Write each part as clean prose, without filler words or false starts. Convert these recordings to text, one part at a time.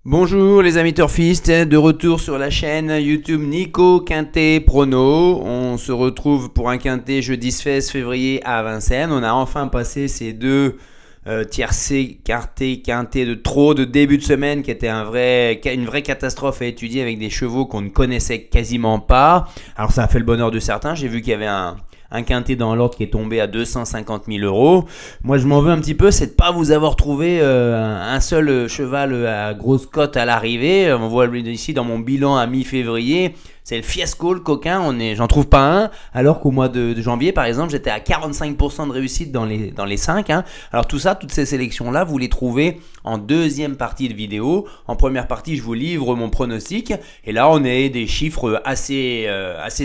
Bonjour les amis turfistes, de retour sur la chaîne YouTube Nico Quintet Prono. On se retrouve pour un quintet jeudi 16 février à Vincennes. On a enfin passé ces deux tiercés quintet de trop de début de semaine qui était une vraie catastrophe à étudier avec des chevaux qu'on ne connaissait quasiment pas. Alors ça a fait le bonheur de certains. J'ai vu qu'il y avait un quintet dans l'ordre qui est tombé à 250 000 euros. Moi, je m'en veux un petit peu, c'est de ne pas vous avoir trouvé un seul cheval à grosse cote à l'arrivée. On voit ici dans mon bilan à mi-février. C'est le fiasco, le coquin. J'en trouve pas un. Alors qu'au mois de janvier, par exemple, j'étais à 45% de réussite dans les 5. Alors tout ça, toutes ces sélections-là, vous les trouvez en deuxième partie de vidéo. En première partie, je vous livre mon pronostic. Et là, on est des chiffres assez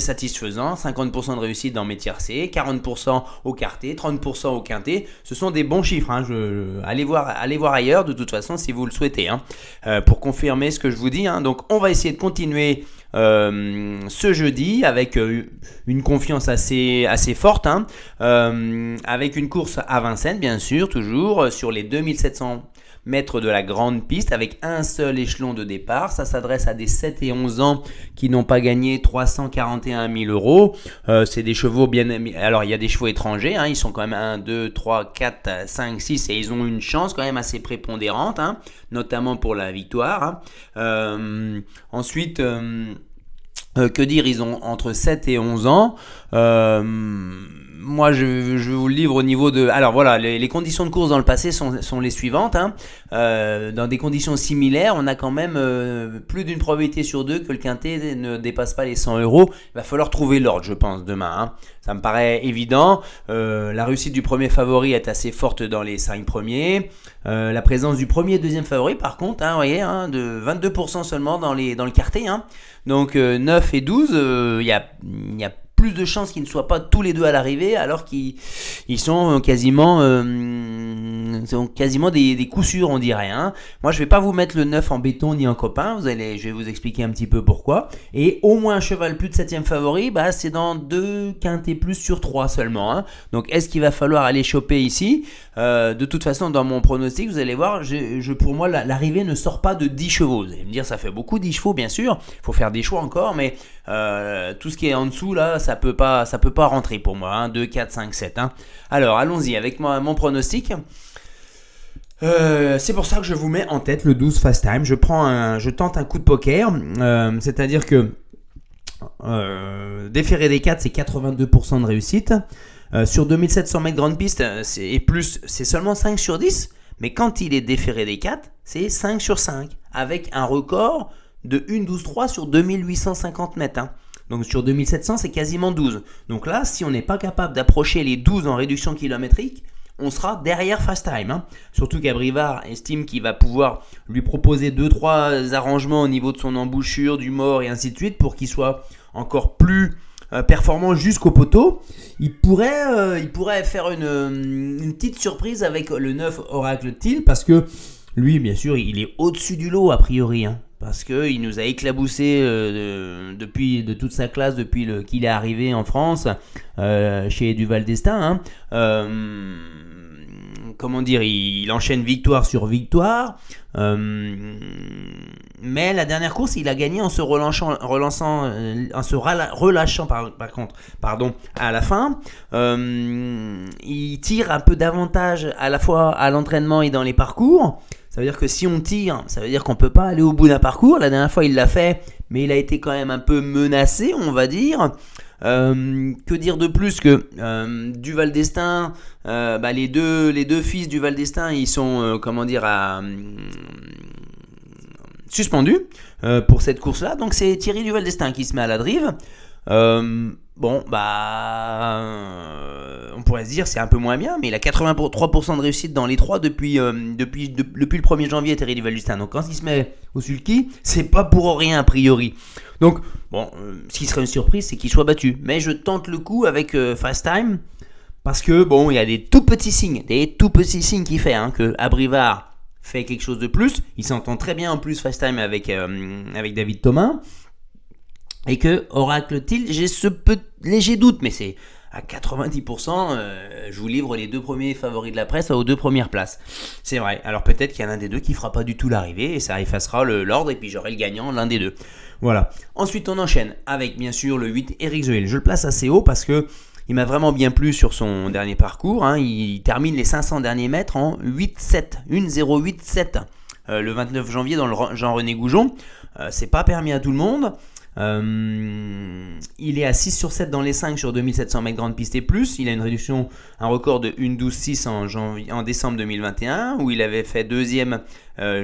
satisfaisants. 50% de réussite dans mes tiercés, 40% au quarté, 30% au quintet. Ce sont des bons chiffres. Allez voir ailleurs, de toute façon, si vous le souhaitez. Pour confirmer ce que je vous dis. Donc, on va essayer de continuer ce jeudi avec une confiance assez forte, avec une course à Vincennes bien sûr, toujours sur les 2700 mètres de la grande piste avec un seul échelon de départ. Ça s'adresse à des 7 et 11 ans qui n'ont pas gagné 341 000 euros. C'est des chevaux bien... Alors il y a des chevaux étrangers, ils sont quand même 1, 2, 3, 4, 5, 6 et ils ont une chance quand même assez prépondérante, notamment pour la victoire. Ensuite... que dire, ils ont entre 7 et 11 ans. Moi, je vous le livre au niveau de... Alors voilà, les conditions de course dans le passé sont les suivantes. Dans des conditions similaires, on a quand même plus d'une probabilité sur deux que le quintet ne dépasse pas les 100 euros. Il va falloir trouver l'ordre, je pense, demain. Ça me paraît évident. La réussite du premier favori est assez forte dans les 5 premiers. La présence du premier et deuxième favori, par contre, vous voyez, de 22% seulement dans le quartet. Donc 9 et 12, il y a plus de chances qu'ils ne soient pas tous les deux à l'arrivée, alors qu'ils sont quasiment des coups sûrs, on dirait. Moi, je vais pas vous mettre le 9 en béton ni en copain, je vais vous expliquer un petit peu pourquoi. Et au moins un cheval plus de 7e favori, c'est dans 2 quintés plus sur 3 seulement. Donc, est-ce qu'il va falloir aller choper ici ? De toute façon, dans mon pronostic, vous allez voir, pour moi, l'arrivée ne sort pas de 10 chevaux. Vous allez me dire, ça fait beaucoup 10 chevaux, bien sûr. Il faut faire des choix encore, mais tout ce qui est en dessous, là, ça peut pas rentrer pour moi. 2, 4, 5, 7. Alors, allons-y avec mon pronostic. C'est pour ça que je vous mets en tête le 12 Fast Time. Je tente un coup de poker. C'est-à-dire que déféré des 4, c'est 82% de réussite. Sur 2700 mètres grande piste, c'est seulement 5 sur 10. Mais quand il est déféré des 4, c'est 5 sur 5. Avec un record de 1,12,3 sur 2850 mètres. Donc sur 2700, c'est quasiment 12. Donc là, si on n'est pas capable d'approcher les 12 en réduction kilométrique, on sera derrière Fast Time. Surtout qu'Abrivard estime qu'il va pouvoir lui proposer 2-3 arrangements au niveau de son embouchure, du mort et ainsi de suite pour qu'il soit encore plus performant jusqu'au poteau. Il pourrait faire une petite surprise avec le 9 Oracle Till parce que lui, bien sûr, il est au-dessus du lot a priori. Parce qu'il nous a éclaboussé de toute sa classe depuis qu'il est arrivé en France chez Duval d'Estaing. Comment dire, il enchaîne victoire sur victoire. Mais la dernière course, il a gagné en se relâchant par contre, à la fin. Il tire un peu davantage à la fois à l'entraînement et dans les parcours. Ça veut dire que si on tire, ça veut dire qu'on ne peut pas aller au bout d'un parcours. La dernière fois, il l'a fait, mais il a été quand même un peu menacé, on va dire. Que dire de plus que Duval d'Estaing, les deux fils du Val d'Estaing, ils sont suspendus pour cette course-là. Donc c'est Thierry Duval d'Estaing qui se met à la drive. On pourrait se dire c'est un peu moins bien, mais il a 83% de réussite dans les 3 depuis le 1er janvier, Thierry Duval d'Estaing. Donc quand il se met au sulky, c'est pas pour rien a priori. Donc ce qui serait une surprise, c'est qu'il soit battu. Mais je tente le coup avec Fast Time parce que il y a des tout petits signes qui fait que Abrivard fait quelque chose de plus. Il s'entend très bien en plus Fast Time avec David Thomas. Et que Oracle Till, j'ai ce léger doute, mais c'est à 90%, je vous livre les 2 premiers favoris de la presse aux 2 premières places. C'est vrai. Alors peut-être qu'il y en a un des deux qui fera pas du tout l'arrivée et ça effacera l'ordre et puis j'aurai le gagnant, l'un des deux. Voilà. Ensuite, on enchaîne avec bien sûr le 8, Eric Zoel. Je le place assez haut parce que il m'a vraiment bien plu sur son dernier parcours. Il termine les 500 derniers mètres en 8-7, 1-0-8-7. Le 29 janvier dans le Jean-René Goujon. C'est pas permis à tout le monde. Il est à 6 sur 7 dans les 5 sur 2700 mètres grande piste et plus. Il a un record de 1-12-6 en décembre 2021 où il avait fait deuxième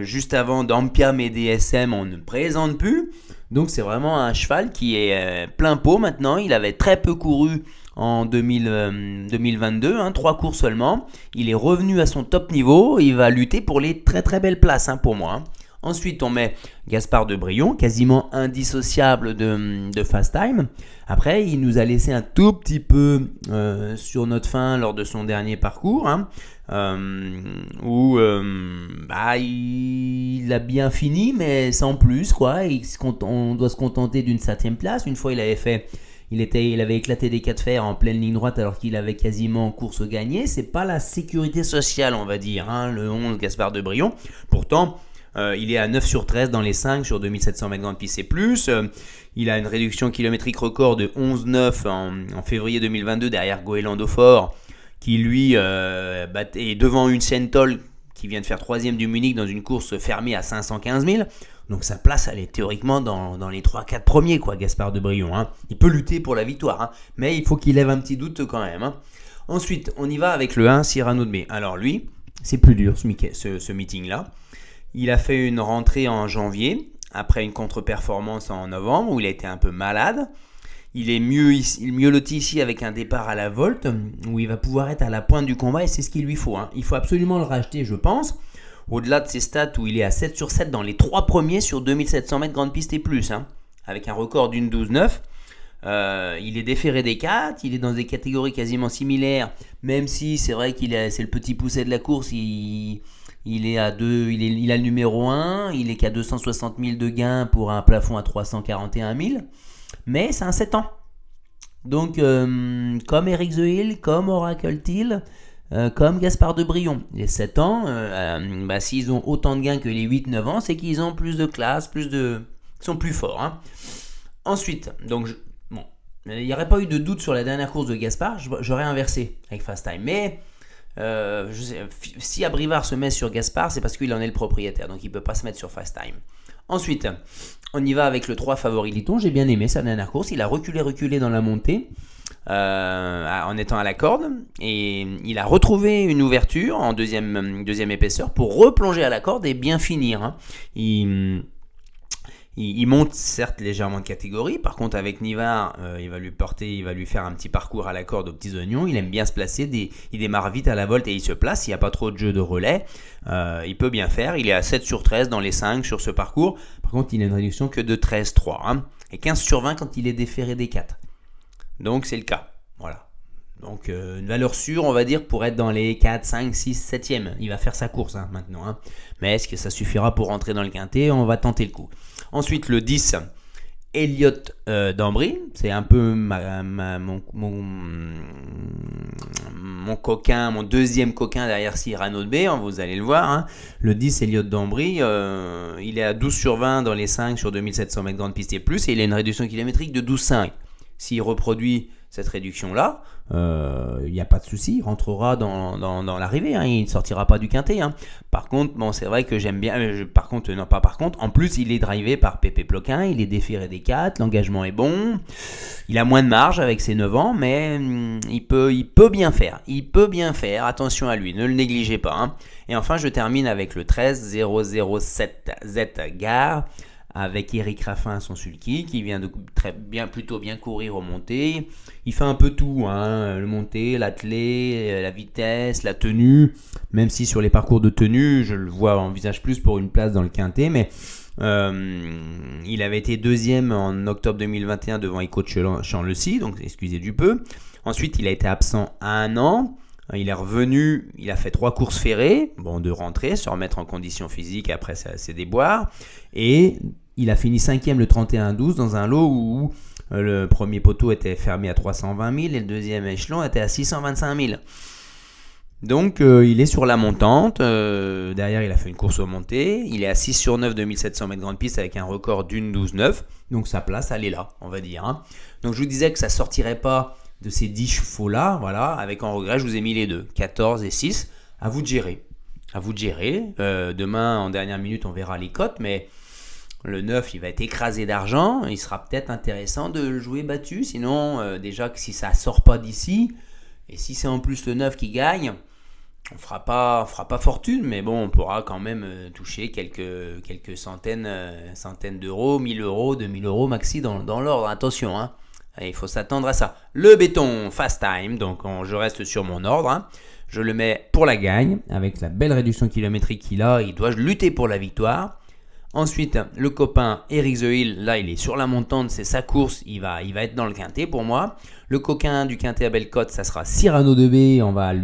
juste avant d'Ampiam et DSM. On ne présente plus. Donc c'est vraiment un cheval qui est plein pot maintenant. Il avait très peu couru en 2022, 3 cours seulement. Il est revenu à son top niveau. Il va lutter pour les très très belles places pour moi. Ensuite, on met Gaspard de Brion, quasiment indissociable de Fast Time. Après, il nous a laissé un tout petit peu sur notre fin lors de son dernier parcours, où il a bien fini, mais sans plus, quoi. On doit se contenter d'une 7e place. Une fois, il avait éclaté des 4 fers en pleine ligne droite alors qu'il avait quasiment course gagnée. C'est pas la sécurité sociale, on va dire, le 11 Gaspard de Brion. Pourtant, il est à 9 sur 13 dans les 5 sur 2700 mètres grande piste et plus. Il a une réduction kilométrique record de 11,9 en février 2022 derrière Goéland Dauphin qui lui est devant une Sentol qui vient de faire 3e du Munich dans une course fermée à 515 000. Donc sa place, elle est théoriquement dans les 3-4 premiers, quoi, Gaspard de Brion. Il peut lutter pour la victoire, mais il faut qu'il lève un petit doute quand même. Ensuite, on y va avec le 1 Cyrano de B. Alors lui, c'est plus dur ce meeting-là. Il a fait une rentrée en janvier, après une contre-performance en novembre, où il a été un peu malade. Il est mieux loti ici avec un départ à la Volte, où il va pouvoir être à la pointe du combat, et c'est ce qu'il lui faut. Il faut absolument le racheter, je pense. Au-delà de ses stats, où il est à 7 sur 7 dans les 3 premiers sur 2700 mètres grande piste et plus, avec un record d'une 12,9. Il est déféré des 4, il est dans des catégories quasiment similaires, même si c'est vrai c'est le petit poucet de la course, il est à 2, il a le numéro 1, il est qu'à 260 000 de gains pour un plafond à 341 000, mais c'est un 7 ans. Donc, comme Eric The Hill, comme Oracle Till, comme Gaspard de Brion, les 7 ans, s'ils ont autant de gains que les 8-9 ans, c'est qu'ils ont plus de classe, ils sont plus forts. Ensuite, donc, il n'y aurait pas eu de doute sur la dernière course de Gaspard, j'aurais inversé avec Fast Time, mais si Abrivard se met sur Gaspard, c'est parce qu'il en est le propriétaire, donc il ne peut pas se mettre sur Fast Time. Ensuite, on y va avec le 3 Favori Liton. J'ai bien aimé sa dernière course. Il a reculé dans la montée en étant à la corde, et il a retrouvé une ouverture en deuxième épaisseur pour replonger à la corde et bien finir. Il monte certes légèrement de catégorie. Par contre, avec Nivard, il va lui faire un petit parcours à la corde aux petits oignons. Il aime bien se placer. Il démarre vite à la Volte et il se place. Il n'y a pas trop de jeu de relais. Il peut bien faire. Il est à 7 sur 13 dans les 5 sur ce parcours. Par contre, il a une réduction que de 13,3. Et 15 sur 20 quand il est déféré des 4. Donc, c'est le cas. Voilà. Donc, une valeur sûre, on va dire, pour être dans les 4, 5, 6, 7e. Il va faire sa course maintenant. Mais est-ce que ça suffira pour rentrer dans le quintet? On va tenter le coup. Ensuite, le 10, Elliot d'Ambry. C'est un peu mon coquin, mon deuxième coquin derrière Cyrano de B. Vous allez le voir. Le 10, Elliot d'Ambry. Il est à 12 sur 20 dans les 5 sur 2700 mètres grande piste et plus. Et il a une réduction kilométrique de 12,5. S'il reproduit cette réduction-là, il n'y a pas de souci, il rentrera dans l'arrivée, il ne sortira pas du quintet. Par contre, c'est vrai que j'aime bien, en plus il est drivé par Pépé Ploquin, il est déféré des 4, l'engagement est bon, il a moins de marge avec ses 9 ans, mais il peut bien faire, attention à lui, ne le négligez pas. Et enfin, je termine avec le 13 007 Z Gare, avec Eric Raffin, son sulky, qui vient de plutôt bien courir aux montées. Il fait un peu tout, le monté, l'attelé, la vitesse, la tenue, même si sur les parcours de tenue, je le vois envisage plus pour une place dans le quintet, mais il avait été deuxième en octobre 2021 devant Echo de Champ-le-Cy, donc excusez du peu. Ensuite, il a été absent 1 an. Il est revenu, il a fait 3 courses ferrées, de rentrée, se remettre en condition physique après ses déboires, et il a fini 5e le 31-12 dans un lot où Le premier poteau était fermé à 320 000 et le deuxième échelon était à 625 000. Donc il est sur la montante, derrière il a fait une course aux montées, il est à 6 sur 9 2700 mètres grande piste avec un record d'une 12,9, donc sa place elle est là, on va dire. Hein. Donc je vous disais que ça sortirait pas de ces 10 chevaux là, voilà, avec en regret je vous ai mis les deux, 14 et 6, à vous de gérer. À vous de gérer, demain en dernière minute on verra les cotes, mais le 9 il va être écrasé d'argent, il sera peut-être intéressant de le jouer battu, sinon déjà que si ça sort pas d'ici, et si c'est en plus le 9 qui gagne, on fera pas fortune, mais bon, on pourra quand même toucher quelques centaines d'euros, 1000 euros, 2000 euros maxi dans l'ordre. Attention, hein. Il faut s'attendre à ça. Le béton fast time, donc je reste sur mon ordre. Hein. Je le mets pour la gagne, avec la belle réduction kilométrique qu'il a. Il doit lutter pour la victoire. Ensuite, le copain Eric The Hill, là il est sur la montante, c'est sa course, il va être dans le quintet pour moi. Le coquin du quintet à belle cote, ça sera Cyrano de B, on va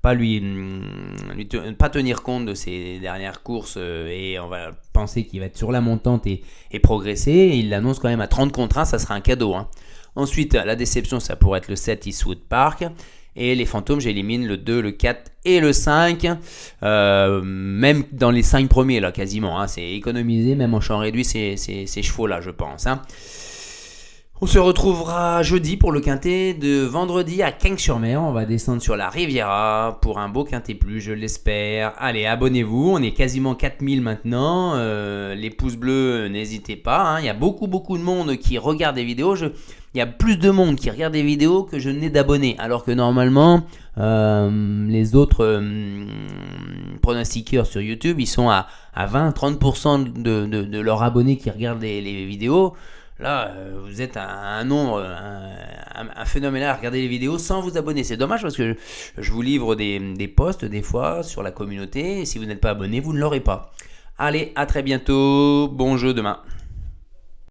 pas tenir compte de ses dernières courses et on va penser qu'il va être sur la montante et progresser. Il l'annonce quand même à 30 contre 1, ça sera un cadeau. Hein. Ensuite, la déception, ça pourrait être le 7 Eastwood Park. Et les fantômes, j'élimine le 2, le 4 et le 5. Même dans les 5 premiers, là, quasiment. Hein, c'est économisé, même en champ réduit, ces chevaux-là, je pense. Hein. On se retrouvera jeudi pour le quintet de vendredi à Cagnes-sur-Mer. On va descendre sur la Riviera pour un beau quintet plus, je l'espère. Allez, abonnez-vous. On est quasiment 4000 maintenant. Les pouces bleus, n'hésitez pas. Hein. Il y a beaucoup de monde qui regarde des vidéos. Il y a plus de monde qui regarde des vidéos que je n'ai d'abonnés. Alors que normalement, les autres pronostiqueurs sur YouTube, ils sont à 20-30% de leurs abonnés qui regardent les vidéos. Là, vous êtes un nombre, un phénomène à regarder les vidéos sans vous abonner. C'est dommage parce que je vous livre des posts des fois sur la communauté. Et si vous n'êtes pas abonné, vous ne l'aurez pas. Allez, à très bientôt. Bon jeu demain.